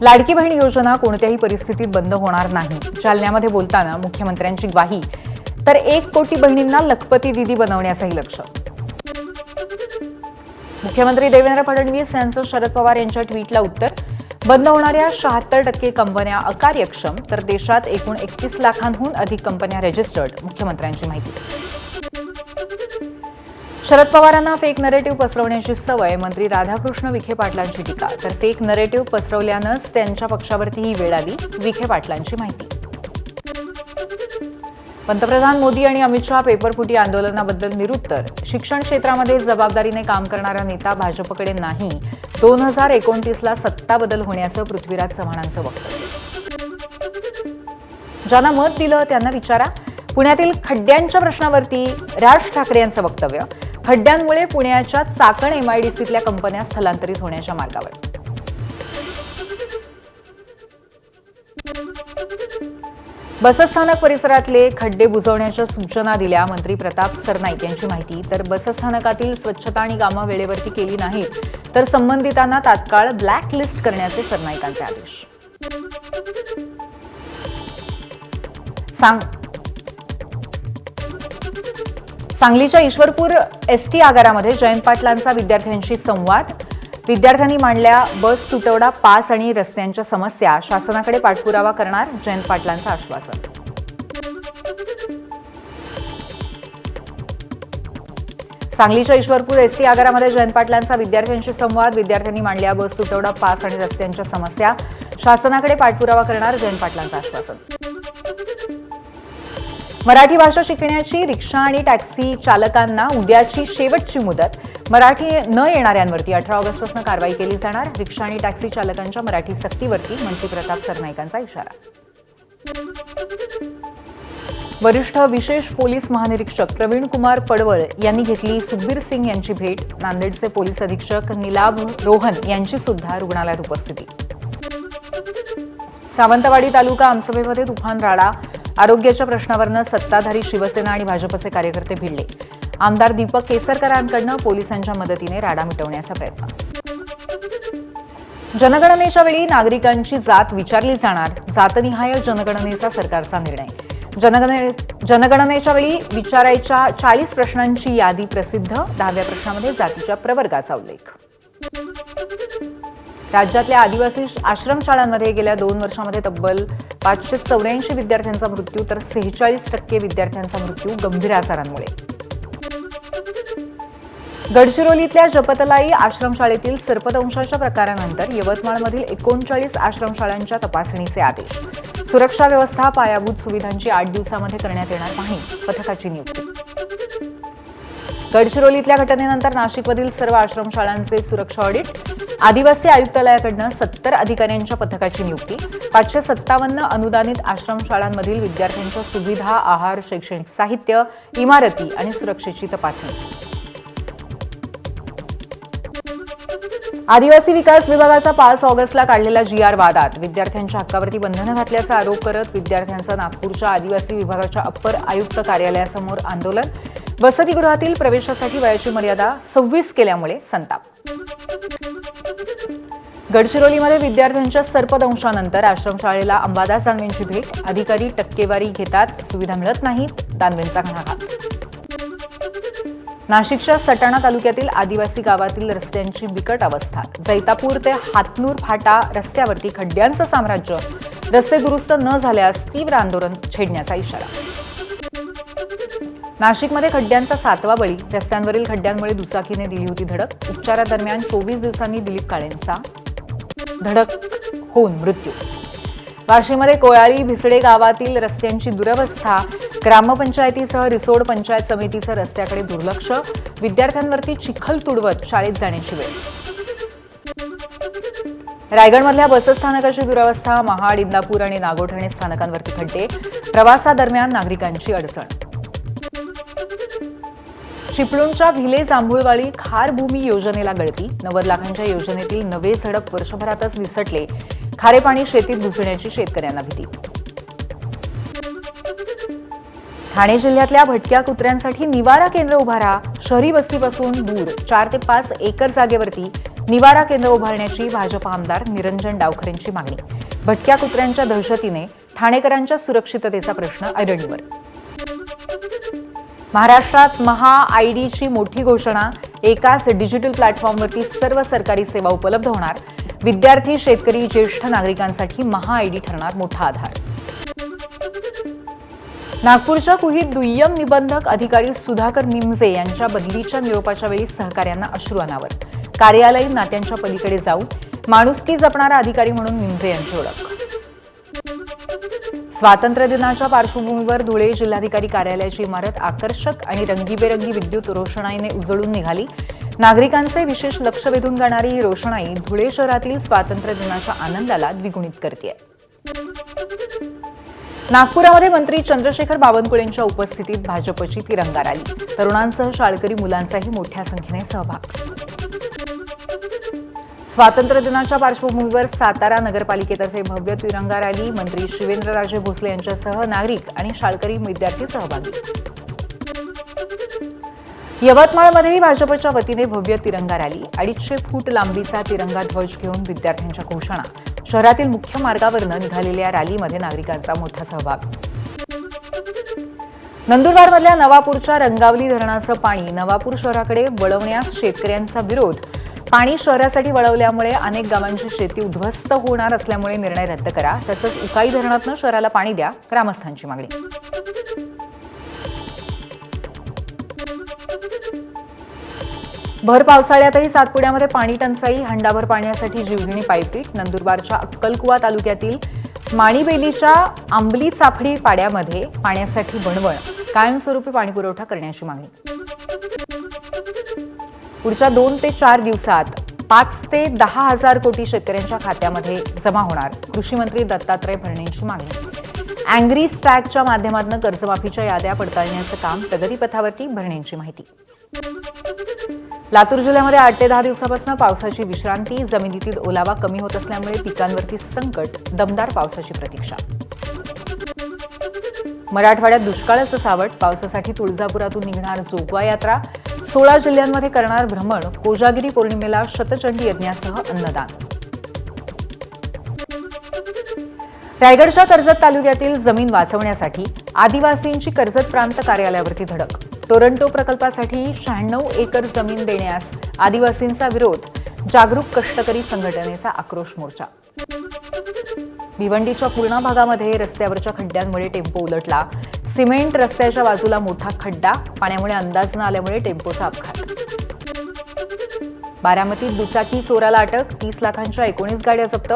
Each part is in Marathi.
लाडकी बहीण योजना कोणत्याही परिस्थितीत बंद होणार नाही. जालन्यामध्ये बोलताना मुख्यमंत्र्यांची ग्वाही. तर 1 कोटी बहिणींना लखपती दीदी बनवण्याचंही लक्ष्य. मुख्यमंत्री देवेंद्र फडणवीस यांचं शरद पवार यांच्या ट्विटला उत्तर. बंद होणाऱ्या 76% कंपन्या अकार्यक्षम, तर देशात एकूण 31 लाखांहून अधिक कंपन्या रजिस्टर्ड. मुख्यमंत्र्यांची माहिती. शरद पवारांना फेक नरेटिव्ह पसरवण्याची सवय. मंत्री राधाकृष्ण विखे पाटलांची टीका. तर फेक नरेटिव्ह पसरवल्यानंच त्यांच्या पक्षावरती ही वेळ आली. विखे पाटलांची माहिती. पंतप्रधान मोदी आणि अमित शहा पेपरफुटी आंदोलनाबद्दल निरुत्तर. शिक्षण क्षेत्रामध्ये जबाबदारीने काम करणारा नेता भाजपकडे नाही. 2029ला सत्ता बदल होण्याचं पृथ्वीराज चव्हाणांचं वक्तव्य. ज्यांना मत दिलं त्यांना विचारा. पुण्यातील खड्ड्यांच्या प्रश्नावरती राज ठाकरे यांचं वक्तव्य. खड्ड्यांमुळे पुण्याच्या चाकण एमआयडीसीतल्या कंपन्या स्थलांतरित होण्याच्या मार्गावर. बसस्थानक परिसरातले खड्डे बुजवण्याच्या सूचना दिल्या. मंत्री प्रताप सरनाईक यांची माहिती. तर बसस्थानकातील स्वच्छता आणि कामं वेळेवरती केली नाहीत तर संबंधितांना तात्काळ ब्लॅक लिस्ट करण्याचे सरनाईकांचे आदेश. सांगलीच्या ईश्वरपूर एसटी आगारामध्ये जयंत पाटलांचा विद्यार्थ्यांशी संवाद. विद्यार्थ्यांनी मांडल्या बस तुटवडा, पास आणि रस्त्यांच्या समस्या. शासनाकडे पाठपुरावा करणार. जयंत पाटलांचं आश्वासन. सांगलीच्या ईश्वरपूर एसटी आगारामध्ये जयंत पाटलांचा विद्यार्थ्यांशी संवाद. विद्यार्थ्यांनी मांडल्या बस तुटवडा, पास आणि रस्त्यांच्या समस्या. शासनाकडे पाठपुरावा करणार. जयंत पाटलांचं आश्वासन. मराठी भाषा शिकण्याची रिक्षा आणि टॅक्सी चालकांना उद्याची शेवटची मुदत. मराठी न येणाऱ्यांवरती 18 ऑगस्टपासून कारवाई केली जाणार. रिक्षा आणि टॅक्सी चालकांच्या मराठी सक्तीवरती मंत्री प्रताप सरनाईकांचा इशारा. वरिष्ठ विशेष पोलीस महानिरीक्षक प्रवीण कुमार पडवळ यांनी घेतली सुखबीर सिंग यांची भेट. नांदेडचे पोलीस अधीक्षक निलाभ रोहन यांची सुद्धा रुग्णालयात उपस्थिती. सावंतवाडी तालुका आमसभेमध्ये तुफान राडा. आरोग्याच्या प्रश्नावरनं सत्ताधारी शिवसेना आणि भाजपचे कार्यकर्ते भिडले. आमदार दीपक केसरकरांकडून पोलिसांच्या मदतीने राडा मिटवण्याचा प्रयत्न. जनगणनेच्या वेळी नागरिकांची जात विचारली जाणार. जातनिहाय जनगणनेचा सरकारचा निर्णय. जनगणनेच्या वेळी विचारायच्या 40 प्रश्नांची यादी प्रसिद्ध. 10व्या प्रश्नामध्ये जातीच्या प्रवर्गाचा उल्लेख. राज्यातल्या आदिवासी आश्रमशाळांमध्ये गेल्या 2 वर्षांमध्ये तब्बल 584 विद्यार्थ्यांचा मृत्यू, तर 46% विद्यार्थ्यांचा मृत्यू गंभीर आजारांमुळे. गडचिरोलीतल्या जपतलाई आश्रमशाळेतील सर्पदंशाच्या प्रकारानंतर यवतमाळमधील 39 आश्रमशाळांच्या तपासणीचे आदेश. सुरक्षा व्यवस्था, पायाभूत सुविधांची 8 दिवसांमध्ये करण्यात येणार पाहणी. पथकाची नियुक्ती. गडचिरोलीतल्या घटनेनंतर नाशिकमधील सर्व आश्रमशाळांचे सुरक्षा ऑडिट. आदिवासी आयुक्तालयाकडून 70 अधिकाऱ्यांच्या पथकाची नियुक्ती. 557 अनुदानित आश्रमशाळांमधील विद्यार्थ्यांच्या सुविधा, आहार, शैक्षणिक साहित्य, इमारती आणि सुरक्षेची तपासणी. आदिवासी विकास विभागाचा 5 ऑगस्टला काढलेला GR वादात. विद्यार्थ्यांच्या हक्कावरती बंधनं घातल्याचा आरोप करत विद्यार्थ्यांचं नागपूरच्या आदिवासी विभागाच्या अप्पर आयुक्त कार्यालयासमोर आंदोलन. वसतिगृहातील प्रवेशासाठी वयाची मर्यादा 26 केल्यामुळे संताप. गडचिरोलीमध्ये विद्यार्थ्यांच्या सर्पदंशानंतर आश्रमशाळेला अंबादास दानवेंची भेट. अधिकारी टक्केवारी घेतात, सुविधा मिळत नाहीत. दानवेंचा घणाघात. नाशिकच्या सटाणा तालुक्यातील आदिवासी गावातील रस्त्यांची बिकट अवस्था. जैतापूर ते हातनूर फाटा रस्त्यावरती खड्ड्यांचं साम्राज्य. रस्ते दुरुस्त न झाल्यास तीव्र आंदोलन छेडण्याचा इशारा. नाशिकमध्ये खड्ड्यांचा 7वा बळी. रस्त्यांवरील खड्ड्यांमुळे दुचाकीने दिली होती धडक. उपचारादरम्यान 24 दिवसांनी दिलीप काळेंचा धडक होऊन मृत्यू. वाशीमध्ये कोयाळी भिसडे गावातील रस्त्यांची दुरवस्था. ग्रामपंचायतीसह रिसोड पंचायत समितीचं रस्त्याकडे दुर्लक्ष. विद्यार्थ्यांवरती चिखल तुडवत शाळेत जाण्याची वेळ. रायगडमधल्या बसस्थानकाची दुरवस्था. महाड, इंदापूर आणि नागोठणे स्थानकांवरती खड्डे. प्रवासादरम्यान नागरिकांची अडचण. चिपळूणच्या भिले जांभूळवाडी खारभूमी योजनेला गळती. 90 लाखांच्या योजनेतील नवे झडप वर्षभरातच निसटले. खारे पाणी शेतीत घुसण्याची शेतकऱ्यांना भीती. ठाणे जिल्ह्यातल्या भटक्या कुत्र्यांसाठी निवारा केंद्र उभारा. शहरी वस्तीपासून दूर 4 ते 5 एकर जागेवरती निवारा केंद्र उभारण्याची भाजप आमदार निरंजन डावखरेंची मागणी. भटक्या कुत्र्यांच्या दहशतीने ठाणेकरांच्या सुरक्षिततेचा प्रश्न ऐरणीवर. महाराष्ट्रात महा-आयडीची मोठी घोषणा. एकाच डिजिटल प्लॅटफॉर्मवरती सर्व सरकारी सेवा उपलब्ध होणार. विद्यार्थी, शेतकरी, ज्येष्ठ नागरिकांसाठी महा-आयडी ठरणार मोठा आधार. नागपूरच्या कुहीत दुय्यम निबंधक अधिकारी सुधाकर निमजे यांच्या बदलीच्या निरोपाच्या वेळी सहकाऱ्यांना अश्रू अनावर. कार्यालयीन नात्यांच्या पलीकडे जाऊन माणुसकी जपणारा अधिकारी म्हणून निमजे यांची ओळख. स्वातंत्र्य दिनाच्या पार्श्वभूमीवर धुळे जिल्हाधिकारी कार्यालयाची इमारत आकर्षक आणि रंगीबेरंगी विद्युत रोषणाईने उजळून निघाली. नागरिकांचे विशेष लक्ष वेधून जाणारी ही रोषणाई धुळे शहरातील स्वातंत्र्य दिनाच्या आनंदाला द्विगुणित करते. नागपुरामध्ये मंत्री चंद्रशेखर बावनकुळेंच्या उपस्थितीत भाजपची तिरंगा रॅली. तरुणांसह शाळकरी मुलांचाही मोठ्या संख्येने सहभाग. स्वातंत्र्य दिनाच्या पार्श्वभूमीवर सातारा नगरपालिकेतर्फे भव्य तिरंगा रॅली. मंत्री शिवेंद्रराजे भोसले यांच्यासह नागरिक आणि शाळकरी विद्यार्थी सहभागी. यवतमाळमध्येही भाजपच्या वतीने भव्य तिरंगा रॅली. 250 फूट लांबीचा तिरंगा ध्वज घेऊन विद्यार्थ्यांच्या घोषणा. शहरातील मुख्य मार्गावरनं निघालेल्या रॅलीमध्ये नागरिकांचा मोठा सहभाग. नंदुरबारमधल्या नवापूरच्या रंगावली धरणाचं पाणी नवापूर शहराकडे वळवण्यास शेतकऱ्यांचा विरोध. पाणी शहरासाठी वळवल्यामुळे अनेक गावांची शेती उद्ध्वस्त होणार असल्यामुळे निर्णय रद्द करा. तसंच उकाई धरणातून शहराला पाणी द्या, ग्रामस्थांची मागणी. भर पावसाळ्यातही सातपुड्यामध्ये पाणी टंचाई. हंडाभर पाण्यासाठी जीवघेणी पायपीट. नंदुरबारच्या अक्कलकुवा तालुक्यातील माणिबेलीच्या आंबली चाफडी पाड्यामध्ये पाण्यासाठी बनवण. कायमस्वरूपी पाणीपुरवठा करण्याची मागणी. पुढच्या 2 ते 4 दिवसात 5 ते 10 हजार कोटी शेतकऱ्यांच्या खात्यामध्ये जमा होणार. कृषी मंत्री दत्तात्रय भरणेंची मागणी. अँग्री स्टॅकच्या माध्यमातून कर्जमाफीच्या याद्या पडताळण्याचं काम प्रगतीपथावरती. भरणेंची माहिती. लातूर जिल्ह्यामध्ये 8 ते 10 दिवसापासून पावसाची विश्रांती. जमिनीतील ओलावा कमी होत असल्यामुळे पिकांवरती संकट. दमदार पावसाची प्रतीक्षा. मराठवाड्यात दुष्काळाचं सावट. पावसासाठी तुळजापुरातून निघणार जोगवा यात्रा. 16 जिल्ह्यांमध्ये करणार भ्रमण. कोजागिरी पौर्णिमेला शतचंडी यज्ञासह अन्नदान. रायगडच्या कर्जत तालुक्यातील जमीन वाचवण्यासाठी आदिवासींची कर्जत प्रांत कार्यालयावरती धडक. टोरंटो प्रकल्पासाठी 96 एकर जमीन देण्यास आदिवासींचा विरोध. जागरूक कष्टकरी संघटनेचा आक्रोश मोर्चा. भिवंडीच्या पूर्णा भागामध्ये रस्त्यावरच्या खड्ड्यांमुळे टेम्पो उलटला. सिमेंट रस्त्याच्या बाजूला मोठा खड्डा. पाण्यामुळे अंदाज न आल्यामुळे टेम्पोचा अपघात. बारामतीत दुचाकी चोराला अटक. 30 लाखांच्या 19 गाड्या जप्त.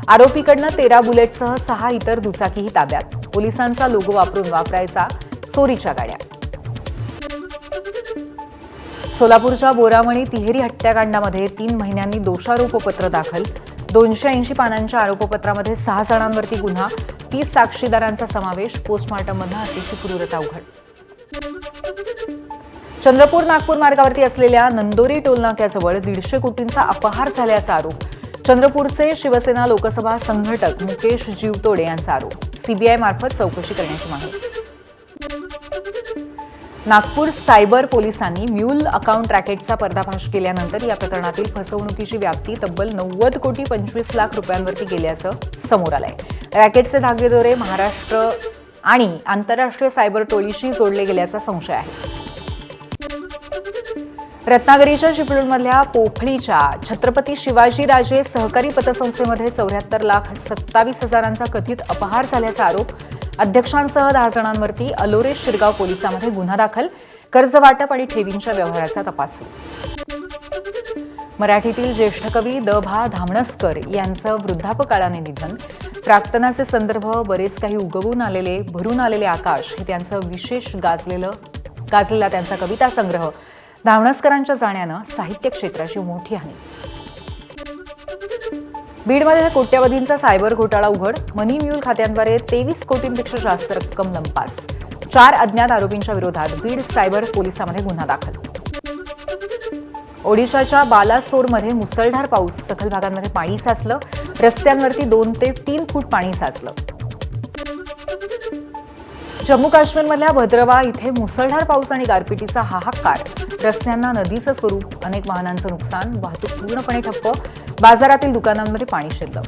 आरोपीकडनं 13 बुलेटसह 6 इतर दुचाकीही ताब्यात. पोलिसांचा लोगो वापरून वापरायचा चोरीच्या गाड्या. सोलापूरच्या बोरामणी तिहेरी हत्याकांडामध्ये 3 महिन्यांनी दोषारोपपत्र दाखल. 280 पानांच्या आरोपपत्रामध्ये 6 जणांवरती गुन्हा. 30 साक्षीदारांचा समावेश. पोस्टमॉर्टममधून हत्येची क्रूरता उघड. चंद्रपूर नागपूर मार्गावरती असलेल्या नंदोरी टोलनाक्याजवळ 150 कोटींचा अपहार झाल्याचा आरोप. चंद्रपूरचे शिवसेना लोकसभा संघटक मुकेश जीवतोडे यांचा आरोप. सीबीआय मार्फत चौकशी करण्याची मागणी. नागपूर सायबर पोलिसांनी म्यूल अकाउंट रॅकेटचा पर्दाफाश केल्यानंतर या प्रकरणातील फसवणुकीची व्याप्ती तब्बल 90 कोटी 25 लाख रुपयांवरती गेल्याचं समोर आलंय. रॅकेटचे धागेदोरे महाराष्ट्र आणि आंतरराष्ट्रीय सायबर टोळीशी जोडले गेल्याचा संशय आहे. रत्नागिरीच्या चिपळूणमधल्या पोखळीच्या छत्रपती शिवाजीराजे सहकारी पतसंस्थेमध्ये 74,27,000 कथित अपहार झाल्याचा आरोप. अध्यक्षांसह 10 जणांवरती अलोरे शिरगाव पोलिसांमध्ये गुन्हा दाखल. कर्ज वाटप आणि ठेवींच्या व्यवहाराचा तपास सुरू. मराठीतील ज्येष्ठ कवी द भा धामणसकर यांचं वृद्धापकाळाने निधन. प्राक्तनाचे संदर्भ, बरेच काही उगवून आलेले, भरून आलेले आकाश हे त्यांचं विशेष गाजलेला त्यांचा कविता संग्रह. धामणसकरांच्या जाण्यानं साहित्य क्षेत्राची मोठी हानी. बीडमध्ये कोट्यवधींचा सायबर घोटाळा उघड. मनी म्यूल खात्यांद्वारे 23 कोटींपेक्षा जास्त रक्कम लंपास. 4 अज्ञात आरोपींच्या विरोधात बीड सायबर पोलिसांमध्ये गुन्हा दाखल. ओडिशाच्या बालासोरमध्ये मुसळधार पाऊस. सखल भागांमध्ये पाणी साचलं. रस्त्यांवरती 2 ते 3 फूट पाणी साचलं. जम्मू काश्मीरमधल्या भद्रवा इथे मुसळधार पाऊस आणि गारपिटीचा हाहाकार. रस्त्यांना नदीचं स्वरूप, अनेक वाहनांचं नुकसान, वाहतूक पूर्णपणे ठप्प, बाजारातील दुकानांमध्ये पाणी शिरलं.